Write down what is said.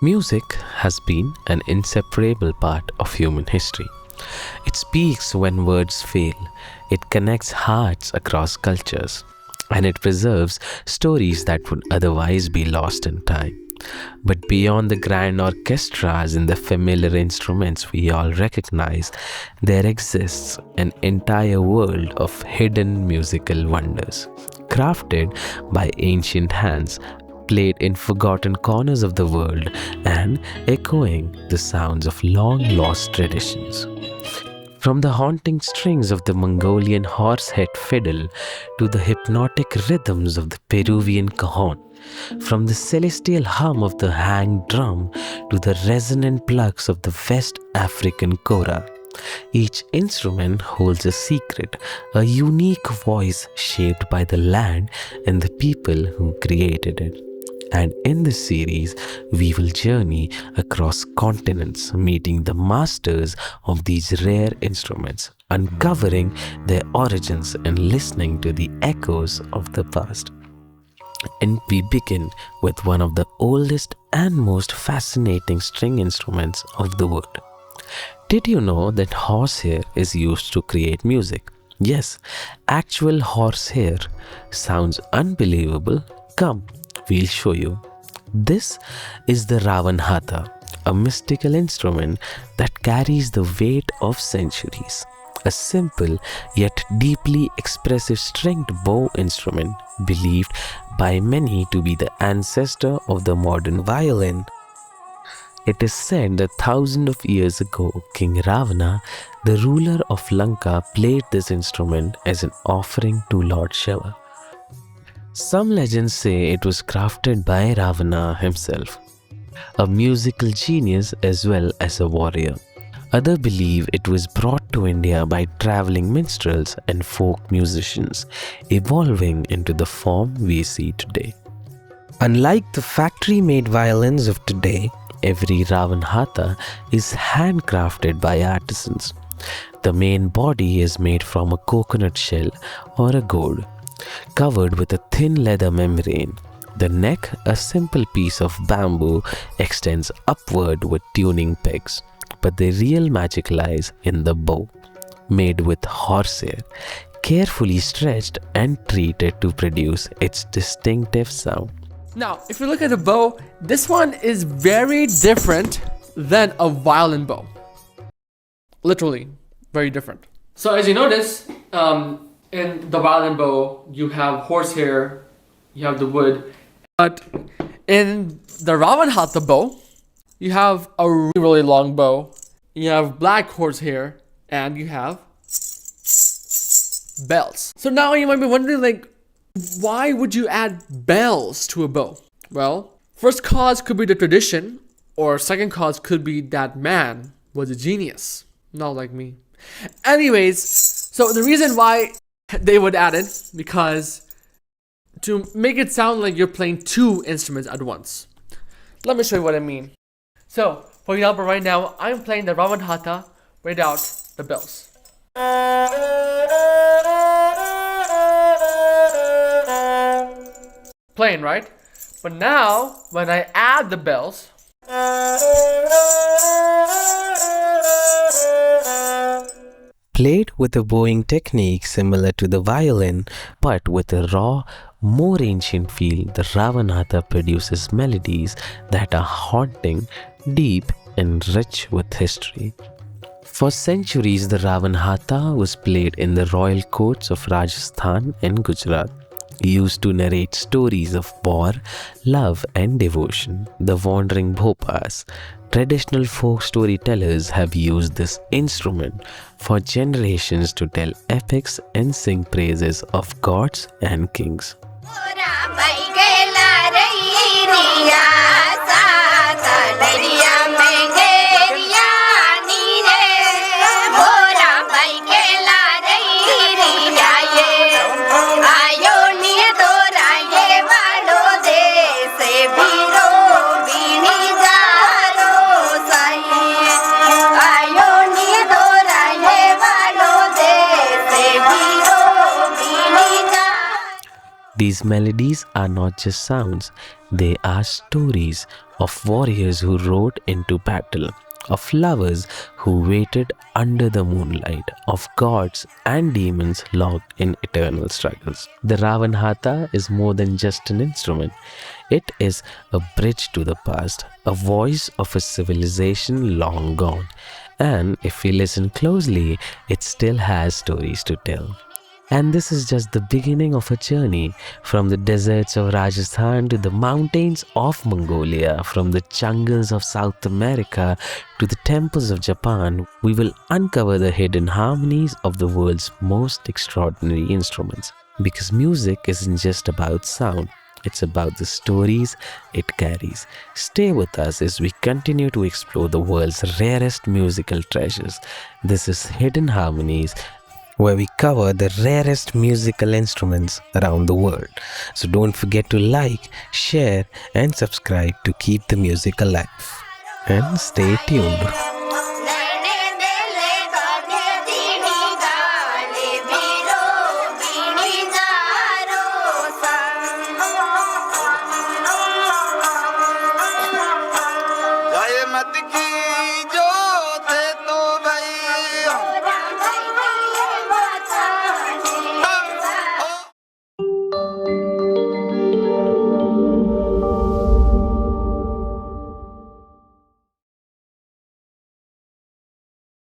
Music has been an inseparable part of human history. It speaks when words fail, it connects hearts across cultures, and it preserves stories that would otherwise be lost in time. But beyond the grand orchestras and the familiar instruments we all recognize, there exists an entire world of hidden musical wonders, crafted by ancient hands, played in forgotten corners of the world, and echoing the sounds of long lost traditions. From the haunting strings of the Mongolian horsehead fiddle to the hypnotic rhythms of the Peruvian cajon, from the celestial hum of the hanged drum to the resonant plucks of the West African kora, each instrument holds a secret, a unique voice shaped by the land and the people who created it. And in this series, we will journey across continents, meeting the masters of these rare instruments, uncovering their origins and listening to the echoes of the past. And we begin with one of the oldest and most fascinating string instruments of the world. Did you know that horsehair is used to create music? Yes, actual horsehair. Sounds unbelievable? Come, we'll show you. This is the Ravanhatha, a mystical instrument that carries the weight of centuries. A simple yet deeply expressive stringed bow instrument believed by many to be the ancestor of the modern violin. It is said that thousands of years ago, King Ravana, the ruler of Lanka, played this instrument as an offering to Lord Shiva. Some legends say it was crafted by Ravana himself, a musical genius as well as a warrior. Others believe it was brought to India by traveling minstrels and folk musicians, evolving into the form we see today. Unlike the factory-made violins of today, every Ravanhatha is handcrafted by artisans. The main body is made from a coconut shell or a gourd, covered with a thin leather membrane. The neck, a simple piece of bamboo, extends upward with tuning pegs. But the real magic lies in the bow, made with horsehair, carefully stretched and treated to produce its distinctive sound. Now, if you look at the bow, this one is very different than a violin bow. Literally, very different. So as you notice, in the violin bow, you have horsehair, you have the wood. But in the Ravanhatha bow, you have a really long bow, you have black horsehair, and you have bells. So now you might be wondering, why would you add bells to a bow? Well, first cause could be the tradition, or second cause could be that man was a genius, not like me. Anyways, so the reason why they would add it, because to make it sound like you're playing two instruments at once. Let me show you what I mean. So, for example, right now, I'm playing the Ravanhatha without the bells. Playing, right? But now, when I add the bells, played with a bowing technique similar to the violin, but with a raw, more ancient feel, the Ravanhatha produces melodies that are haunting, deep, and rich with history. For centuries, the Ravanhatha was played in the royal courts of Rajasthan and Gujarat, used to narrate stories of war, love, and devotion. The wandering bhopas, traditional folk storytellers, have used this instrument for generations to tell epics and sing praises of gods and kings. These melodies are not just sounds, they are stories of warriors who rode into battle, of lovers who waited under the moonlight, of gods and demons locked in eternal struggles. The Ravanhatha is more than just an instrument. It is a bridge to the past, a voice of a civilization long gone. And if we listen closely, it still has stories to tell. And this is just the beginning of a journey from the deserts of Rajasthan to the mountains of Mongolia, from the jungles of South America to the temples of Japan. We will uncover the hidden harmonies of the world's most extraordinary instruments. Because music isn't just about sound, it's about the stories it carries. Stay with us as we continue to explore the world's rarest musical treasures. This is Hidden Harmonies, where we cover the rarest musical instruments around the world. So don't forget to like, share, and subscribe to keep the music alive. And stay tuned.